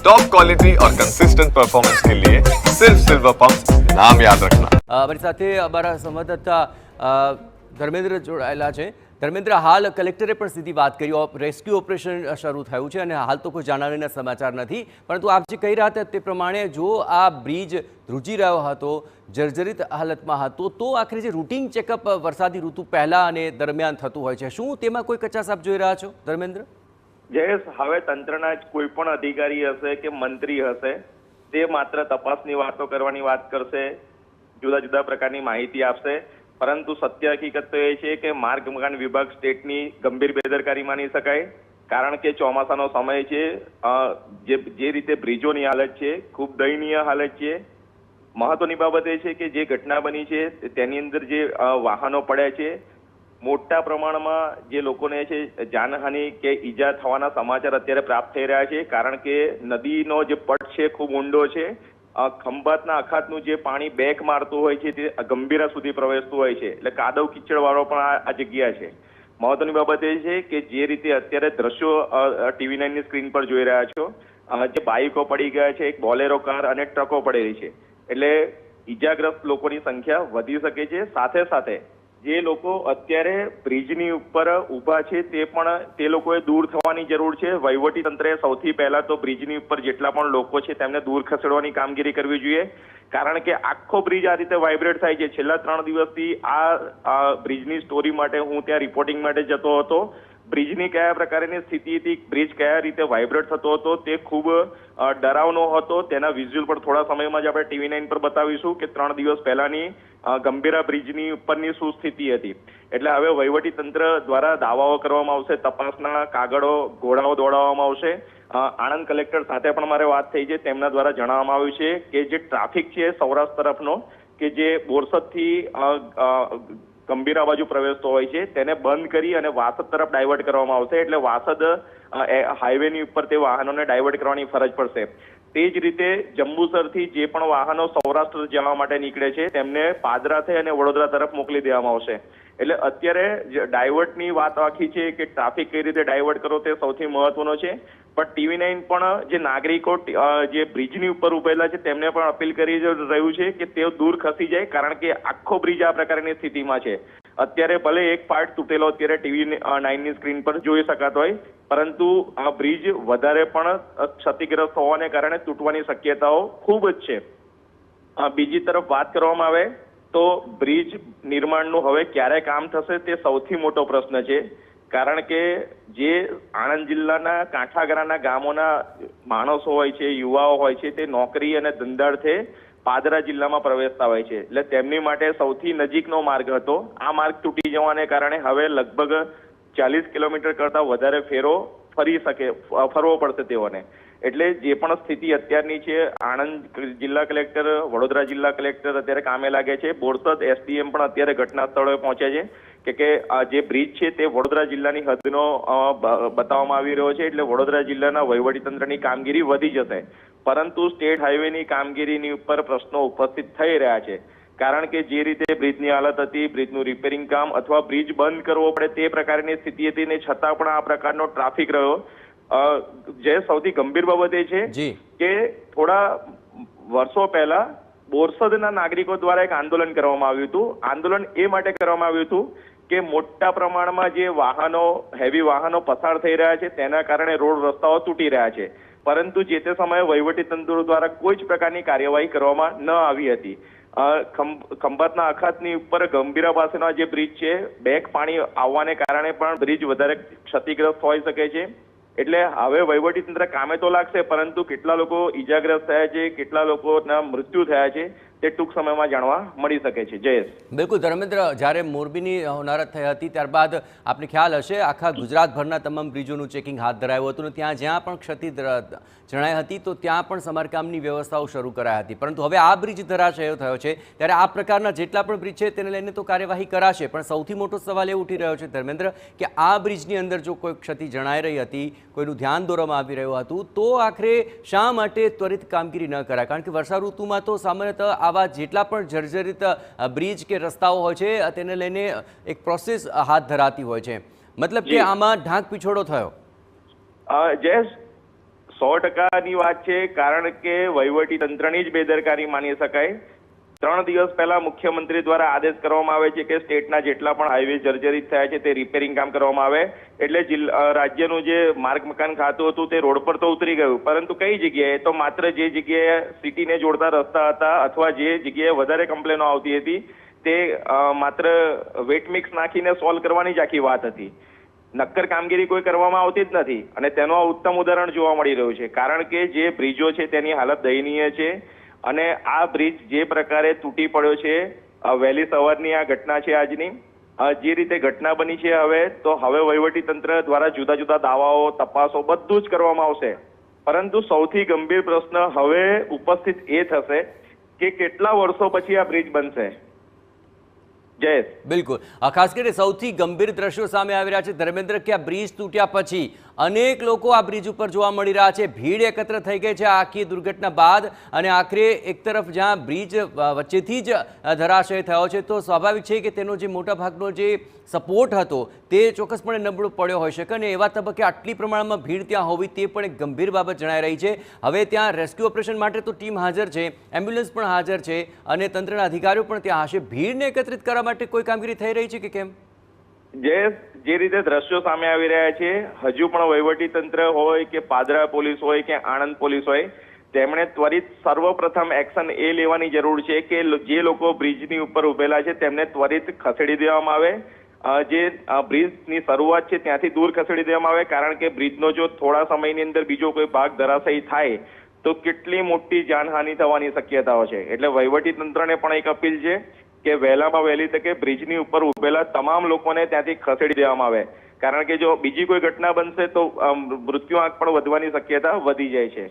Top quality और consistent performance के लिए सिर्फ सिल्वर पंप नाम याद रखना। અમારી સાથે અમારા સંવાદદાતા ધર્મેન્દ્ર જોડાયેલા છે। ધર્મેન્દ્ર, હાલ કલેક્ટરે પણ સીધી વાત કરી, રેસ્ક્યુ ઓપરેશન શરૂ થયું છે અને હાલ તો કોઈ જાનહાનિના સમાચાર નથી, પરંતુ આપ જે કહી રહ્યા હતા તે પ્રમાણે જો આ બ્રિજ ધ્રુજી રહ્યો હતો, જર્જરિત હાલતમાં હતો, તો આખરે જે રૂટીન ચેકઅપ વરસાદી ઋતુ પહેલા અને દરમિયાન થતું હોય છે, શું તેમાં કોઈ કચાશ આપ જોઈ રહ્યા છો ધર્મેન્દ્ર? જયેશ, હવે તંત્રના જ કોઈ પણ અધિકારી હશે કે મંત્રી હશે તે માત્ર તપાસની વાતો કરવાની વાત કરશે, જુદા જુદા પ્રકારની માહિતી આપશે, પરંતુ સત્ય હકીકત તો એ છે કે માર્ગ મકાન વિભાગ સ્ટેટની ગંભીર બેદરકારી માની શકાય। કારણ કે ચોમાસાનો સમય છે, જે રીતે બ્રિજોની હાલત છે ખૂબ દયનીય હાલત છે। મહત્વની બાબત એ છે કે જે ઘટના બની છે તેની અંદર જે વાહનો પડ્યા છે, મોટા પ્રમાણમાં જે લોકોને છે જાનહાનિ કે ઈજા થવાના સમાચાર અત્યારે પ્રાપ્ત થઈ રહ્યા છે। કારણ કે નદીનો જે પટ છે ખૂબ ઊંડો છે, ખંભાતના અખાતનું જે પાણી બેક મારતું હોય છે તે ગંભીરા સુધી પ્રવેશતું હોય છે, એટલે કાદવ કિચડ વાળો પણ આ જગ્યા છે। મહત્વની બાબત એ છે કે જે રીતે અત્યારે દ્રશ્યો TV9ની સ્ક્રીન પર જોઈ રહ્યા છો, જે બાઇકો પડી ગયા છે, એક બોલેરો કાર અને ટ્રકો પડેલી છે, એટલે ઈજાગ્રસ્ત લોકોની સંખ્યા વધી શકે છે। સાથે સાથે જે લોકો અત્યારે બ્રિજની ઉપર ઊભા છે તે લોકોએ દૂર થવાની જરૂર છે। વહીવટી તંત્રએ સૌથી પહેલા તો બ્રિજની ઉપર જેટલા પણ લોકો છે તેમને દૂર ખસેડવાની કામગીરી કરવી જોઈએ, કારણ કે આખો બ્રિજ આ રીતે વાઇબ્રેટ થાય છે। છેલ્લા 3 દિવસથી આ બ્રિજની સ્ટોરી માટે હું ત્યાં રિપોર્ટિંગ માટે જતો હતો। બ્રિજની કયા પ્રકારની સ્થિતિ હતી, બ્રિજ કયા રીતે વાઇબ્રેટ થતો હતો તે ખૂબ ડરાવનો હતો। તેના વિઝ્યુઅલ પણ થોડા સમયમાં જ આપણે TV9 પર બતાવીશું કે 3 દિવસ પહેલાની ગંભીરા બ્રિજની ઉપરની શું સ્થિતિ હતી। એટલે હવે વહીવટી તંત્ર દ્વારા દાવાઓ કરવામાં આવશે, તપાસના કાગળો ઘોડાઓ દોડાવવામાં આવશે। આણંદ કલેક્ટર સાથે પણ મારે વાત થઈ છે, તેમના દ્વારા જણાવવામાં આવ્યું છે કે જે ટ્રાફિક છે સૌરાષ્ટ્ર તરફનો કે જે બોરસદથી ગંભીરા બાજુ પ્રવેશતો હોય છે તેને બંધ કરી અને વાસદ તરફ ડાયવર્ટ કરવામાં આવશે। એટલે વાસદ હાઈવેની ઉપર તે વાહનોને ડાયવર્ટ કરવાની ફરજ પડશે। તે જ રીતે જંબુસરથી જે પણ વાહનો સૌરાષ્ટ્ર જવા માટે નીકળે છે તેમને પાદરા થઈ અને વડોદરા તરફ મોકલી દેવામાં આવશે। એટલે અત્યારે ડાયવર્ટની વાત આખી છે કે ટ્રાફિક કઈ રીતે ડાયવર્ટ કરો તે સૌથી મહત્વનો છે। પણ TV9 પણ જે નાગરિકો જે બ્રિજની ઉપર ઉભેલા છે તેમને પણ અપીલ કરી રહ્યું છે કે તેઓ દૂર ખસી જાય, કારણ કે આખો બ્રિજ આ પ્રકારની સ્થિતિમાં છે। અત્યારે ભલે એક પાર્ટ તૂટેલો અત્યારે TV9ની સ્ક્રીન પર જોઈ શકાતો હોય, પરંતુ આ બ્રિજ વધારે પણ ક્ષતિગ્રસ્ત હોવાને કારણે તૂટવાની શક્યતાઓ ખૂબ જ છે। બીજી તરફ વાત કરવામાં આવે તો બ્રિજ નિર્માણનું હવે ક્યારે કામ થશે તે સૌથી મોટો પ્રશ્ન છે, કારણ કે જે આણંદ જિલ્લાના કાંઠાગાળાના ગામોના માણસો હોય છે, યુવાઓ હોય છે, તે નોકરી અને ધંધાર્થે પાદરા જિલ્લામાં પ્રવેશતા હોય છે, એટલે તેમની માટે સૌથી નજીકનો માર્ગ હતો। આ માર્ગ તૂટી જવાને કારણે હવે લગભગ 40 કિલોમીટર કરતા વધારે ફેરો ફરવો પડશે તેઓને। એટલે જે પણ સ્થિતિ અત્યારની છે, આણંદ જિલ્લા કલેક્ટર, વડોદરા જિલ્લા કલેક્ટર અત્યારે કામે લાગે છે, બોરસદ SDM પણ અત્યારે ઘટના સ્થળે પહોંચ્યા છે કે જે બ્રિજ છે તે વડોદરા જિલ્લાની હદનો બતાવવામાં આવી રહ્યો છે, એટલે વડોદરા જિલ્લાના વહીવટીતંત્રની કામગીરી વધી જશે। પરંતુ સ્ટેટ હાઈવેની કામગીરીની ઉપર પ્રશ્નો ઉપસ્થિત થઈ રહ્યા છે, કારણ કે જે રીતે બ્રિજની હાલત હતી, બ્રિજનું રિપેરિંગ કામ અથવા બ્રિજ બંધ કરવો પડે તે પ્રકારની સ્થિતિ હતી ને છતાં પણ આ પ્રકારનો ટ્રાફિક રહ્યો। જે સૌથી ગંભીર બાબત એ છે કે થોડા વર્ષો પહેલા બોરસદના નાગરિકો દ્વારા એક આંદોલન કરવામાં આવ્યું હતું। આંદોલન એ માટે કરવામાં આવ્યું હતું કે મોટા પ્રમાણમાં જે વાહનો, હેવી વાહનો પસાર થઈ રહ્યા છે તેના કારણે રોડ રસ્તાઓ તૂટી રહ્યા છે, પરંતુ જે તે સમયે વહીવટીતંત્ર દ્વારા કોઈ જ પ્રકારની કાર્યવાહી કરવામાં ન આવી હતી। ખંભાતના અખાતની ઉપર ગંભીરા પાસેનો જે બ્રિજ છે, બેક પાણી આવવાને કારણે પણ બ્રિજ વધારે ક્ષતિગ્રસ્ત હોઈ શકે છે। એટલે હવે વહીવટીતંત્ર કામે તો લાગશે, પરંતુ કેટલા લોકો ઈજાગ્રસ્ત થયા છે, કેટલા લોકોના મૃત્યુ થયા છે તે ટૂંક સમયમાં જાણવા મળી શકે છે। જયેશ, બિલકુલ ધર્મેન્દ્ર, જ્યારે મોરબીની હોનારત થઈ હતી ત્યારબાદ આપને ખ્યાલ હશે આખા ગુજરાતભરના તમામ બ્રિજોનું ચેકિંગ હાથ ધરાયું હતું, અને ત્યાં જ્યાં પણ ક્ષતિ જણાઈ હતી તો ત્યાં પણ સમારકામની વ્યવસ્થાઓ શરૂ કરાઈ હતી, પરંતુ હવે આ બ્રિજ ધરાશયી થયો છે ત્યારે આ પ્રકારના જેટલા પણ બ્રિજ છે તેને લઈને તો કાર્યવાહી કરાશે, પણ સૌથી મોટો સવાલ એ ઉઠી રહ્યો છે ધર્મેન્દ્ર કે આ બ્રિજની અંદર જો કોઈ ક્ષતિ જણાઈ રહી હતી, કોઈનું ધ્યાન દોરવામાં આવી રહ્યું હતું, તો આખરે શા માટે ત્વરિત કામગીરી ન કરાય? કારણ કે વર્ષા ઋતુમાં તો સામાન્યતઃ આવા જેટલા પણ જર્જરિત બ્રિજ કે રસ્તાઓ હોય છે તેને લઈને એક પ્રોસેસ હાથ ધરાતી હોય છે, મતલબ કે આમાં ઢાંક પીછોડો થયો। જયેશ, 100%ની વાત છે, કારણ કે વહીવટી તંત્રની જ બેદરકારી માની શકાય. 3 દિવસ પહેલા મુખ્યમંત્રી દ્વારા આદેશ કરવામાં આવે છે કે સ્ટેટના જેટલા પણ હાઈવે જર્જરિત થયા છે તે રિપેરિંગ કામ કરવામાં આવે. એટલે રાજ્યનું જે માર્ગ મકાન ખાતું હતું તે રોડ પર તો ઉતરી ગયું, પરંતુ કઈ જગ્યાએ? તો માત્ર જે જગ્યાએ સિટીને જોડતા રસ્તા હતા અથવા જે જગ્યાએ વધારે કમ્પ્લેનો આવતી હતી તે માત્ર વેટ મિક્સ નાખીને સોલ્વ કરવાની જ આખી વાત હતી. નક્કર કામગીરી કોઈ કરવામાં આવતી જ નથી અને તેનું આ ઉત્તમ ઉદાહરણ જોવા મળી રહ્યું છે. કારણ કે જે બ્રિજો છે તેની હાલત દયનીય છે અને આ બ્રિજ જે પ્રકારે તૂટી પડ્યો છે, વહેલી સવારની આ ઘટના છે આજની. જે રીતે ઘટના બની છે તો હવે વહીવટી તંત્ર દ્વારા જુદા જુદા દાવાઓ, તપાસો બધું જ કરવામાં આવશે. પરંતુ સૌથી ગંભીર પ્રશ્ન હવે ઉપસ્થિત એ થશે કે કેટલા વર્ષો પછી આ બ્રિજ બનશે. જયેશ, બિલકુલ. ખાસ કરીને સૌથી ગંભીર દ્રશ્યો સામે આવી રહ્યા છે ધર્મેન્દ્ર, કે આ બ્રિજ તૂટ્યા પછી અનેક લોકો આ બ્રિજ ઉપર જોવા મળી રહ્યા છે. ભીડ એકત્ર થઈ ગઈ છે આખી દુર્ઘટના બાદ અને આખરે એક તરફ જ્યાં બ્રિજ વચ્ચેથી જ ધરાશય થયો છે તો સ્વાભાવિક છે કે તેનો જે મોટા ભાગનો જે સપોર્ટ હતો તે ચોક્કસપણે નબળો પડ્યો હોઈ શકે અને એવા તબક્કે આટલી પ્રમાણમાં ભીડ ત્યાં હોવી તે પણ એક ગંભીર બાબત જણાઈ રહી છે. હવે ત્યાં રેસ્ક્યુ ઓપરેશન માટે તો ટીમ હાજર છે, એમ્બ્યુલન્સ પણ હાજર છે અને તંત્રના અધિકારીઓ પણ ત્યાં હશે. ભીડને એકત્રિત કરવા માટે કોઈ કામગીરી થઈ રહી છે કે કેમ? જે રીતે દ્રશ્યો સામે આવી રહ્યા છે, હજુ પણ વહીવટી તંત્ર હોય કે પાદરા પોલીસ હોય કે આણંદ પોલીસ હોય, તેમણે ત્વરિત સર્વપ્રથમ એક્શન એ લેવાની જરૂર છે કે જે લોકો બ્રિજની ઉપર ઉભેલા છે તેમને ત્વરિત ખસેડી દેવામાં આવે. જે બ્રિજની શરૂઆત છે ત્યાંથી દૂર ખસેડી દેવામાં આવે, કારણ કે બ્રિજનો જો થોડા સમયની અંદર બીજો કોઈ ભાગ ધરાશયી થાય તો કેટલી મોટી જાનહાનિ થવાની શક્યતાઓ છે. એટલે વહીવટી તંત્રને પણ એક અપીલ છે કે વહેલામાં વહેલી તકે બ્રિજની ઉપર ઉભેલા તમામ લોકોને ત્યાંથી ખસેડી દેવામાં આવે, કારણ કે જો બીજી કોઈ ઘટના બનશે તો મૃત્યુ આંક પણ વધવાની શક્યતા વધી જાય છે.